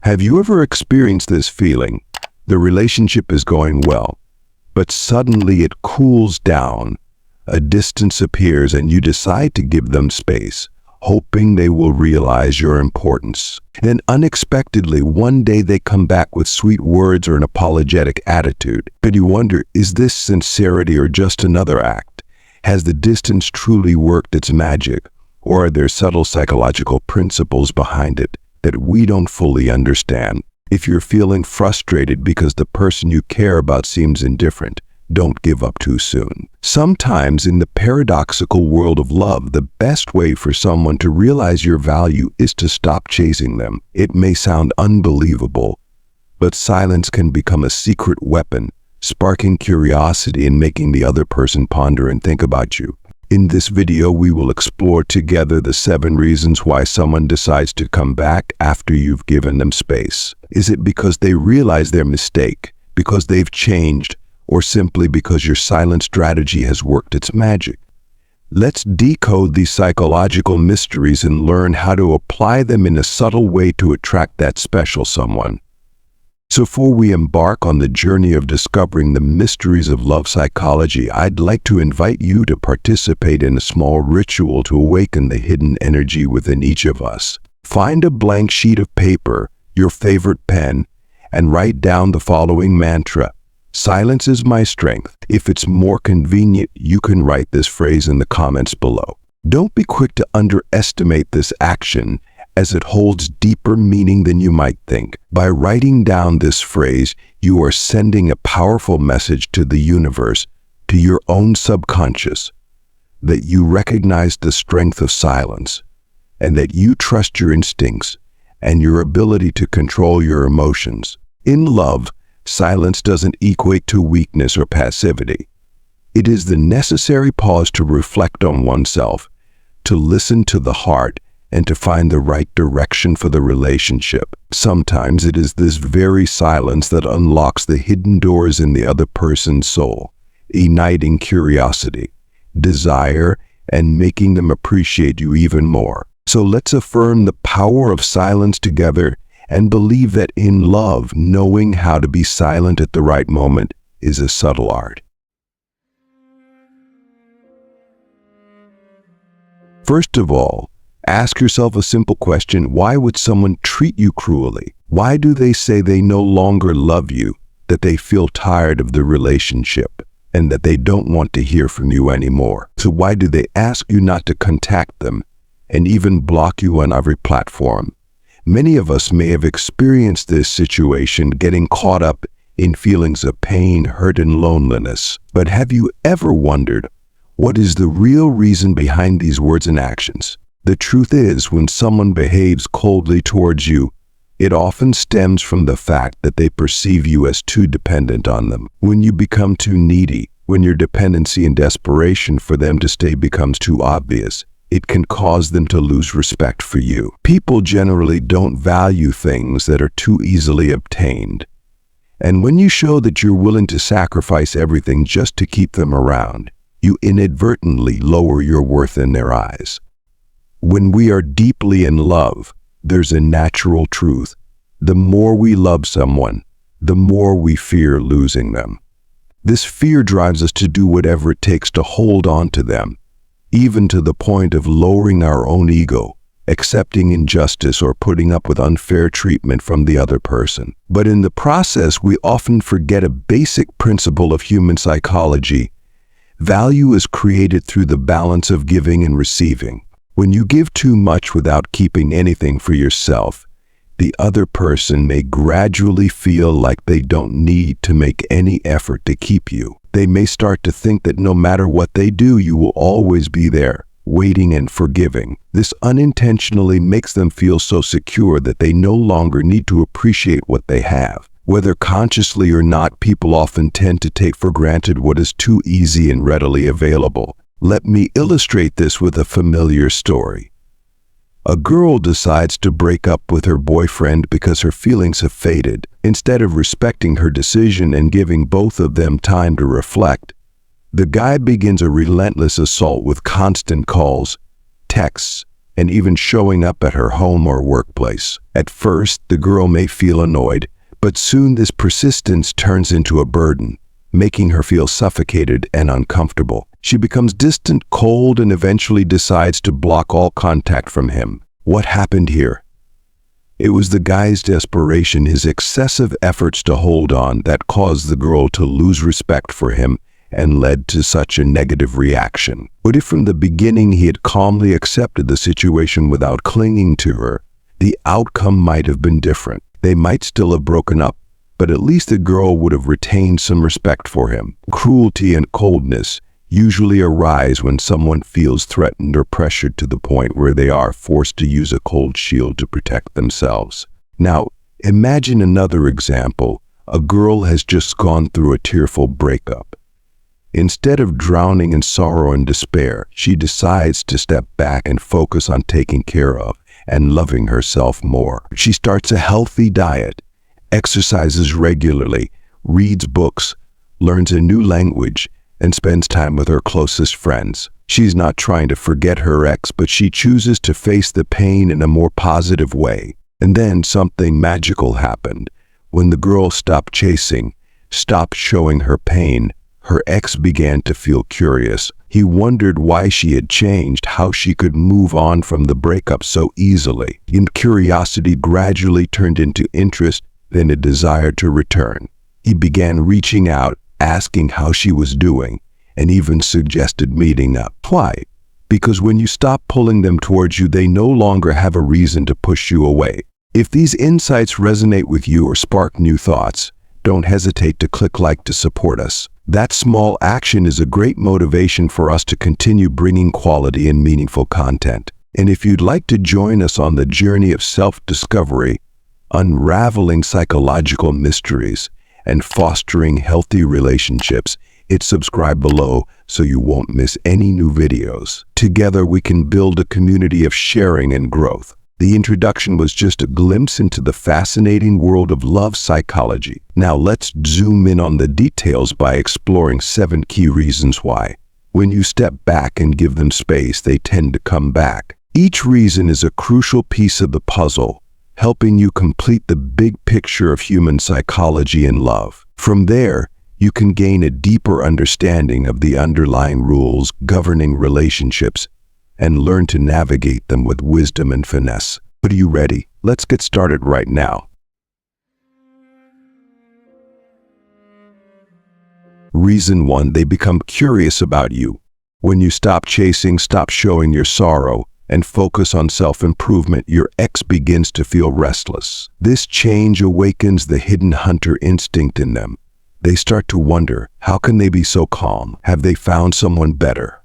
Have you ever experienced this feeling? The relationship is going well, but suddenly it cools down. A distance appears and you decide to give them space, hoping they will realize your importance. Then unexpectedly, one day they come back with sweet words or an apologetic attitude. And you wonder, is this sincerity or just another act? Has the distance truly worked its magic? Or are there subtle psychological principles behind it that we don't fully understand? If you're feeling frustrated because the person you care about seems indifferent, don't give up too soon. Sometimes in the paradoxical world of love, the best way for someone to realize your value is to stop chasing them. It may sound unbelievable, but silence can become a secret weapon, sparking curiosity and making the other person ponder and think about you. In this video, we will explore together the 7 reasons why someone decides to come back after you've given them space. Is it because they realize their mistake, because they've changed, or simply because your silent strategy has worked its magic? Let's decode these psychological mysteries and learn how to apply them in a subtle way to attract that special someone. So before we embark on the journey of discovering the mysteries of love psychology, I'd like to invite you to participate in a small ritual to awaken the hidden energy within each of us. Find a blank sheet of paper, your favorite pen, and write down the following mantra: "Silence is my strength." If it's more convenient, you can write this phrase in the comments below. Don't be quick to underestimate this action, as it holds deeper meaning than you might think. By writing down this phrase, you are sending a powerful message to the universe, to your own subconscious, that you recognize the strength of silence, and that you trust your instincts and your ability to control your emotions. In love, silence doesn't equate to weakness or passivity. It is the necessary pause to reflect on oneself, to listen to the heart, and to find the right direction for the relationship. Sometimes it is this very silence that unlocks the hidden doors in the other person's soul, igniting curiosity, desire, and making them appreciate you even more. So let's affirm the power of silence together and believe that in love, knowing how to be silent at the right moment is a subtle art. First of all, ask yourself a simple question: why would someone treat you cruelly? Why do they say they no longer love you, that they feel tired of the relationship, and that they don't want to hear from you anymore? So why do they ask you not to contact them and even block you on every platform? Many of us may have experienced this situation, getting caught up in feelings of pain, hurt, and loneliness. But have you ever wondered, what is the real reason behind these words and actions? The truth is, when someone behaves coldly towards you, it often stems from the fact that they perceive you as too dependent on them. When you become too needy, when your dependency and desperation for them to stay becomes too obvious, it can cause them to lose respect for you. People generally don't value things that are too easily obtained. And when you show that you're willing to sacrifice everything just to keep them around, you inadvertently lower your worth in their eyes. When we are deeply in love, there's a natural truth. The more we love someone, the more we fear losing them. This fear drives us to do whatever it takes to hold on to them, even to the point of lowering our own ego, accepting injustice, or putting up with unfair treatment from the other person. But in the process, we often forget a basic principle of human psychology. Value is created through the balance of giving and receiving. When you give too much without keeping anything for yourself, the other person may gradually feel like they don't need to make any effort to keep you. They may start to think that no matter what they do, you will always be there, waiting and forgiving. This unintentionally makes them feel so secure that they no longer need to appreciate what they have. Whether consciously or not, people often tend to take for granted what is too easy and readily available. Let me illustrate this with a familiar story. A girl decides to break up with her boyfriend because her feelings have faded. Instead of respecting her decision and giving both of them time to reflect, the guy begins a relentless assault with constant calls, texts, and even showing up at her home or workplace. At first, the girl may feel annoyed, but soon this persistence turns into a burden, making her feel suffocated and uncomfortable. She becomes distant, cold, and eventually decides to block all contact from him. What happened here? It was the guy's desperation, his excessive efforts to hold on, that caused the girl to lose respect for him and led to such a negative reaction. But if from the beginning he had calmly accepted the situation without clinging to her, the outcome might have been different. They might still have broken up, but at least the girl would have retained some respect for him. Cruelty and coldness usually arise when someone feels threatened or pressured to the point where they are forced to use a cold shield to protect themselves. Now, imagine another example. A girl has just gone through a tearful breakup. Instead of drowning in sorrow and despair, she decides to step back and focus on taking care of and loving herself more. She starts a healthy diet, exercises regularly, reads books, learns a new language, and spends time with her closest friends. She's not trying to forget her ex, but she chooses to face the pain in a more positive way. And then something magical happened. When the girl stopped chasing, stopped showing her pain, her ex began to feel curious. He wondered why she had changed, how she could move on from the breakup so easily. And curiosity gradually turned into interest, then a desire to return. He began reaching out, asking how she was doing, and even suggested meeting up. Why? Because when you stop pulling them towards you, they no longer have a reason to push you away. If these insights resonate with you or spark new thoughts, don't hesitate to click like to support us. That small action is a great motivation for us to continue bringing quality and meaningful content. And if you'd like to join us on the journey of self-discovery, unraveling psychological mysteries, and fostering healthy relationships, hit subscribe below so you won't miss any new videos. Together we can build a community of sharing and growth. The introduction was just a glimpse into the fascinating world of love psychology. Now let's zoom in on the details by exploring 7 key reasons why. When you step back and give them space, they tend to come back. Each reason is a crucial piece of the puzzle, helping you complete the big picture of human psychology and love. From there, you can gain a deeper understanding of the underlying rules governing relationships and learn to navigate them with wisdom and finesse. But are you ready? Let's get started right now. Reason 1, they become curious about you. When you stop chasing, stop showing your sorrow, and focus on self-improvement, your ex begins to feel restless. This change awakens the hidden hunter instinct in them. They start to wonder, how can they be so calm? Have they found someone better?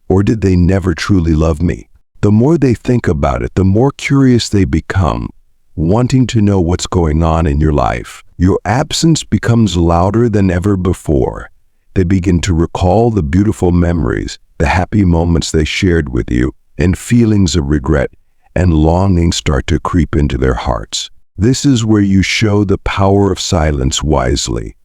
Or did they never truly love me? The more they think about it, the more curious they become, wanting to know what's going on in your life. Your absence becomes louder than ever before. They begin to recall the beautiful memories, the happy moments they shared with you, and feelings of regret and longing start to creep into their hearts. This is where you show the power of silence wisely.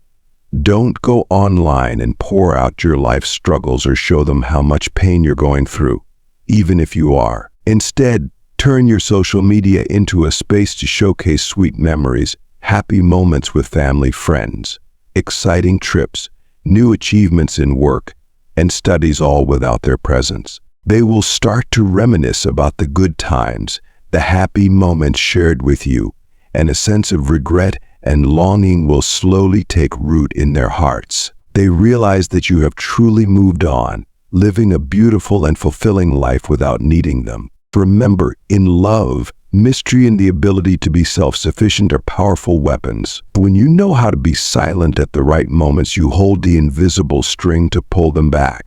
Don't go online and pour out your life struggles or show them how much pain you're going through, even if you are. Instead, turn your social media into a space to showcase sweet memories, happy moments with family, friends, exciting trips, new achievements in work, and studies, all without their presence. They will start to reminisce about the good times, the happy moments shared with you, and a sense of regret and longing will slowly take root in their hearts. They realize that you have truly moved on, living a beautiful and fulfilling life without needing them. Remember, in love, mystery and the ability to be self-sufficient are powerful weapons. When you know how to be silent at the right moments, you hold the invisible string to pull them back.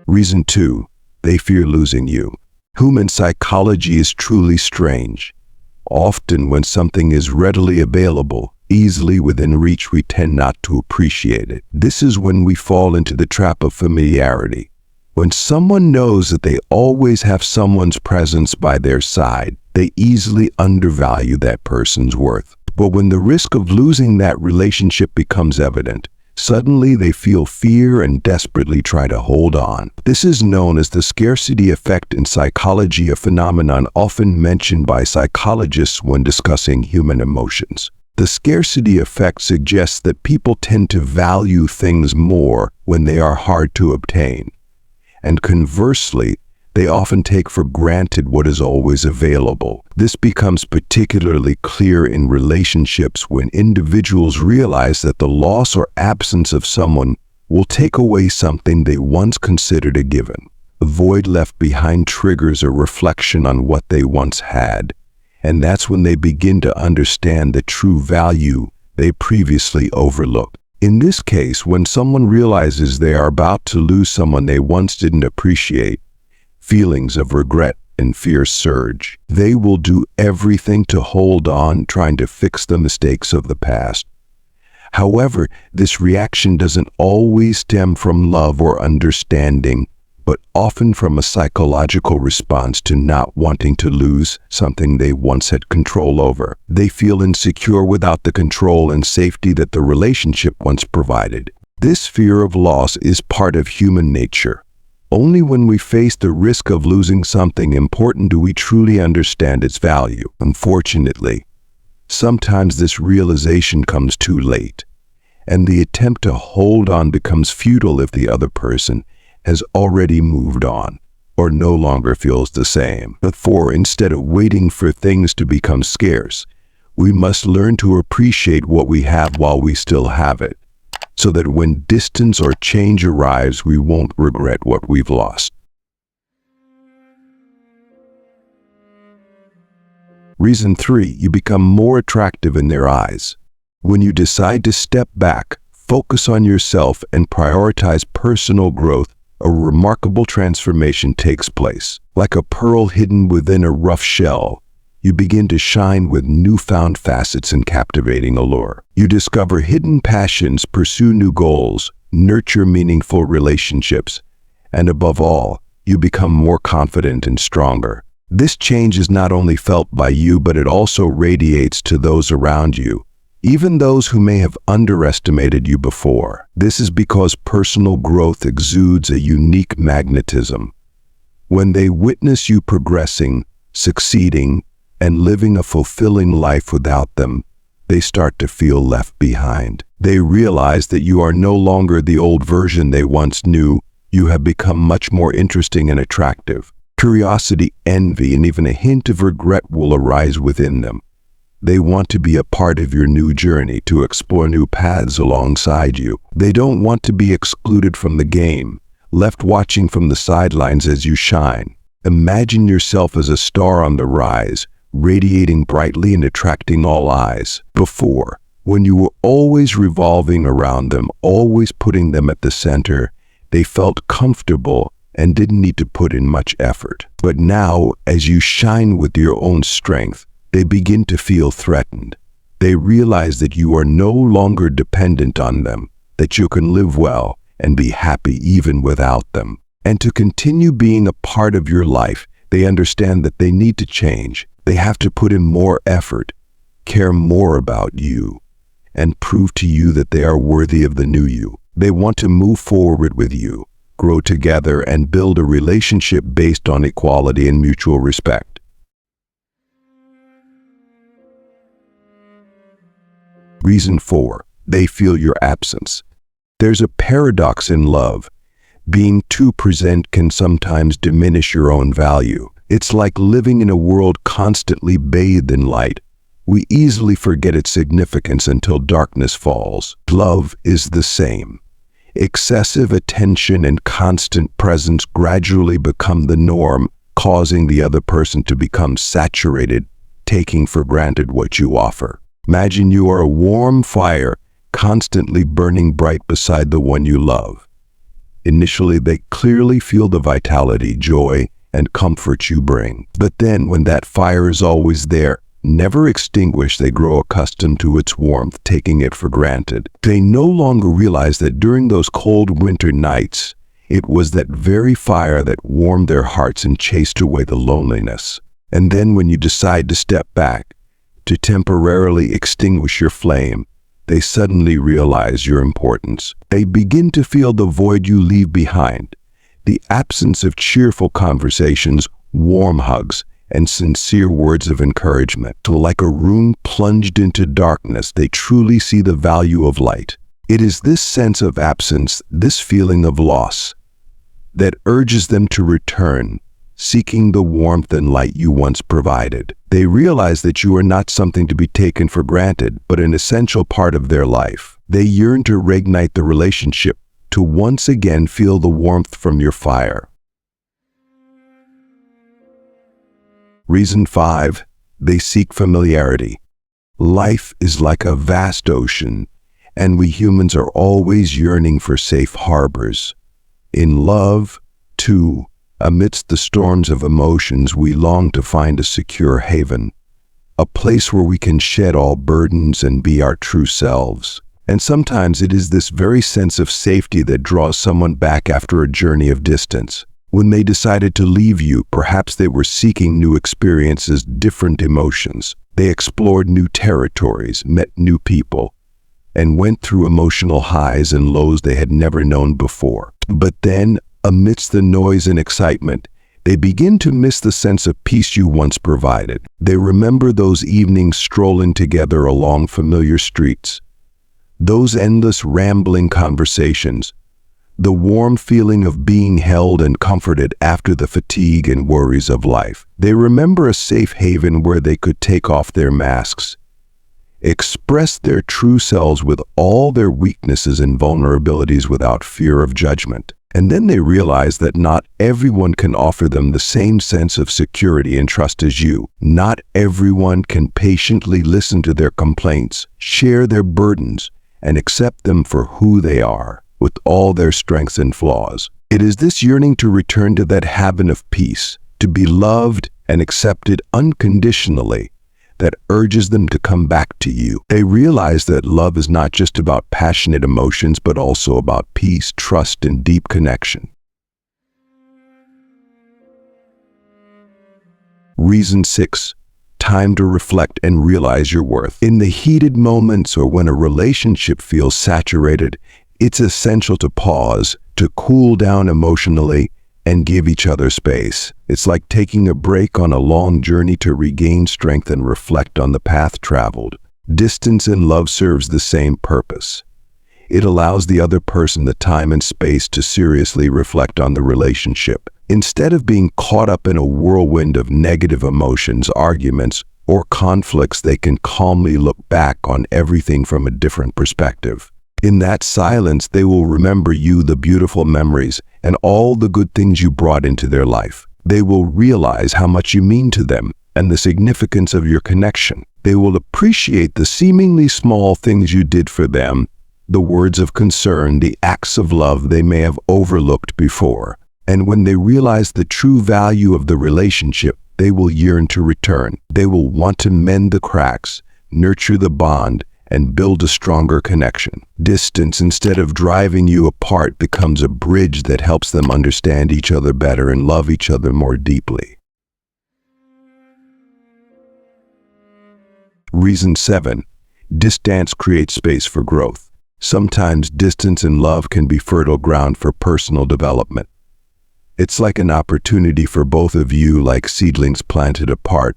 Reason 2, they fear losing you. Human psychology is truly strange. Often when something is readily available, easily within reach, we tend not to appreciate it. This is when we fall into the trap of familiarity. When someone knows that they always have someone's presence by their side, they easily undervalue that person's worth. But when the risk of losing that relationship becomes evident, Suddenly they feel fear and desperately try to hold on. This is known as the scarcity effect in psychology, a phenomenon often mentioned by psychologists when discussing human emotions. The scarcity effect suggests that people tend to value things more when they are hard to obtain. And conversely, they often take for granted what is always available. This becomes particularly clear in relationships when individuals realize that the loss or absence of someone will take away something they once considered a given. The void left behind triggers a reflection on what they once had, and that's when they begin to understand the true value they previously overlooked. In this case, when someone realizes they are about to lose someone they once didn't appreciate, feelings of regret and fear surge. They will do everything to hold on, trying to fix the mistakes of the past. However, this reaction doesn't always stem from love or understanding, but often from a psychological response to not wanting to lose something they once had control over. They feel insecure without the control and safety that the relationship once provided. This fear of loss is part of human nature. Only when we face the risk of losing something important do we truly understand its value. Unfortunately, sometimes this realization comes too late, and the attempt to hold on becomes futile if the other person has already moved on or no longer feels the same. But instead of waiting for things to become scarce, we must learn to appreciate what we have while we still have it, so that when distance or change arrives, we won't regret what we've lost. Reason 3, you become more attractive in their eyes. When you decide to step back, focus on yourself, and prioritize personal growth, a remarkable transformation takes place. Like a pearl hidden within a rough shell, you begin to shine with newfound facets and captivating allure. You discover hidden passions, pursue new goals, nurture meaningful relationships, and above all, you become more confident and stronger. This change is not only felt by you, but it also radiates to those around you, even those who may have underestimated you before. This is because personal growth exudes a unique magnetism. When they witness you progressing, succeeding, and living a fulfilling life without them, they start to feel left behind. They realize that you are no longer the old version they once knew. You have become much more interesting and attractive. Curiosity, envy, and even a hint of regret will arise within them. They want to be a part of your new journey, to explore new paths alongside you. They don't want to be excluded from the game, left watching from the sidelines as you shine. Imagine yourself as a star on the rise, radiating brightly and attracting all eyes. Before, when you were always revolving around them, always putting them at the center, they felt comfortable and didn't need to put in much effort. But now, as you shine with your own strength, they begin to feel threatened. They realize that you are no longer dependent on them, that you can live well and be happy even without them. And to continue being a part of your life, they understand that they need to change. They have to put in more effort, care more about you, and prove to you that they are worthy of the new you. They want to move forward with you, grow together, and build a relationship based on equality and mutual respect. Reason 4, they feel your absence. There's a paradox in love. Being too present can sometimes diminish your own value. It's like living in a world constantly bathed in light. We easily forget its significance until darkness falls. Love is the same. Excessive attention and constant presence gradually become the norm, causing the other person to become saturated, taking for granted what you offer. Imagine you are a warm fire, constantly burning bright beside the one you love. Initially, they clearly feel the vitality, joy, and comfort you bring. But then, when that fire is always there, never extinguished, they grow accustomed to its warmth, taking it for granted. They no longer realize that during those cold winter nights, it was that very fire that warmed their hearts and chased away the loneliness. And then when you decide to step back, to temporarily extinguish your flame, they suddenly realize your importance. They begin to feel the void you leave behind, the absence of cheerful conversations, warm hugs, and sincere words of encouragement. So like a room plunged into darkness, they truly see the value of light. It is this sense of absence, this feeling of loss, that urges them to return, seeking the warmth and light you once provided. They realize that you are not something to be taken for granted, but an essential part of their life. They yearn to reignite the relationship, to once again feel the warmth from your fire. Reason 5, they seek familiarity. Life is like a vast ocean, and we humans are always yearning for safe harbors. In love, too, amidst the storms of emotions, we long to find a secure haven, a place where we can shed all burdens and be our true selves. And sometimes it is this very sense of safety that draws someone back after a journey of distance. When they decided to leave you, perhaps they were seeking new experiences, different emotions. They explored new territories, met new people, and went through emotional highs and lows they had never known before. But then, amidst the noise and excitement, they begin to miss the sense of peace you once provided. They remember those evenings strolling together along familiar streets, those endless rambling conversations, the warm feeling of being held and comforted after the fatigue and worries of life. They remember a safe haven where they could take off their masks, express their true selves with all their weaknesses and vulnerabilities without fear of judgment. And then they realize that not everyone can offer them the same sense of security and trust as you. Not everyone can patiently listen to their complaints, share their burdens, and accept them for who they are, with all their strengths and flaws. It is this yearning to return to that haven of peace, to be loved and accepted unconditionally, that urges them to come back to you. They realize that love is not just about passionate emotions, but also about peace, trust, and deep connection. Reason 6, time to reflect and realize your worth. In the heated moments or when a relationship feels saturated, it's essential to pause, to cool down emotionally, and give each other space. It's like taking a break on a long journey to regain strength and reflect on the path traveled. Distance in love serves the same purpose. It allows the other person the time and space to seriously reflect on the relationship. Instead of being caught up in a whirlwind of negative emotions, arguments, or conflicts, they can calmly look back on everything from a different perspective. In that silence, they will remember you, the beautiful memories, and all the good things you brought into their life. They will realize how much you mean to them and the significance of your connection. They will appreciate the seemingly small things you did for them, the words of concern, the acts of love they may have overlooked before. And when they realize the true value of the relationship, they will yearn to return. They will want to mend the cracks, nurture the bond, and build a stronger connection. Distance, instead of driving you apart, becomes a bridge that helps them understand each other better and love each other more deeply. Reason 7, distance creates space for growth. Sometimes distance in love can be fertile ground for personal development. It's like an opportunity for both of you, like seedlings planted apart,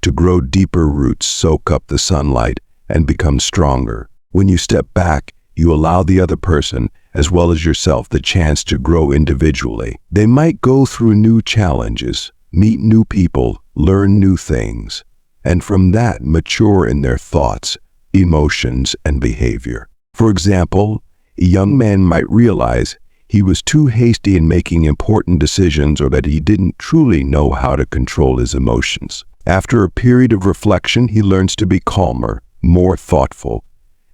to grow deeper roots, soak up the sunlight, and become stronger. When you step back, you allow the other person, as well as yourself, the chance to grow individually. They might go through new challenges, meet new people, learn new things, and from that mature in their thoughts, emotions, and behavior. For example, a young man might realize he was too hasty in making important decisions, or that he didn't truly know how to control his emotions. After a period of reflection, he learns to be calmer, more thoughtful,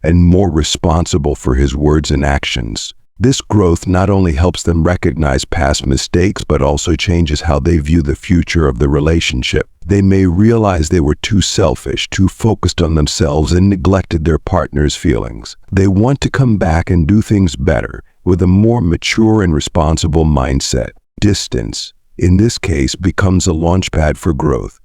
and more responsible for his words and actions. This growth not only helps them recognize past mistakes, but also changes how they view the future of the relationship. They may realize they were too selfish, too focused on themselves, and neglected their partner's feelings. They want to come back and do things better, with a more mature and responsible mindset. Distance, in this case, becomes a launchpad for growth.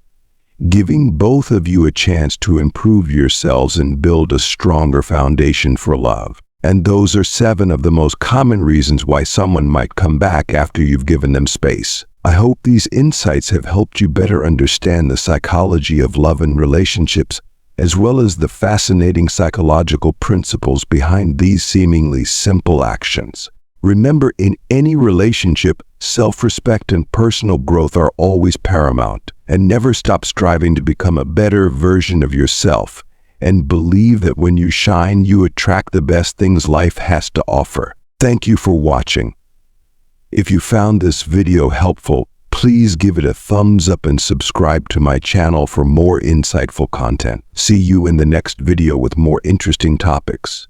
giving both of you a chance to improve yourselves and build a stronger foundation for love. And those are 7 of the most common reasons why someone might come back after you've given them space. I hope these insights have helped you better understand the psychology of love and relationships, as well as the fascinating psychological principles behind these seemingly simple actions. Remember, in any relationship, self-respect and personal growth are always paramount, and never stop striving to become a better version of yourself, and believe that when you shine, you attract the best things life has to offer. Thank you for watching. If you found this video helpful, please give it a thumbs up and subscribe to my channel for more insightful content. See you in the next video with more interesting topics.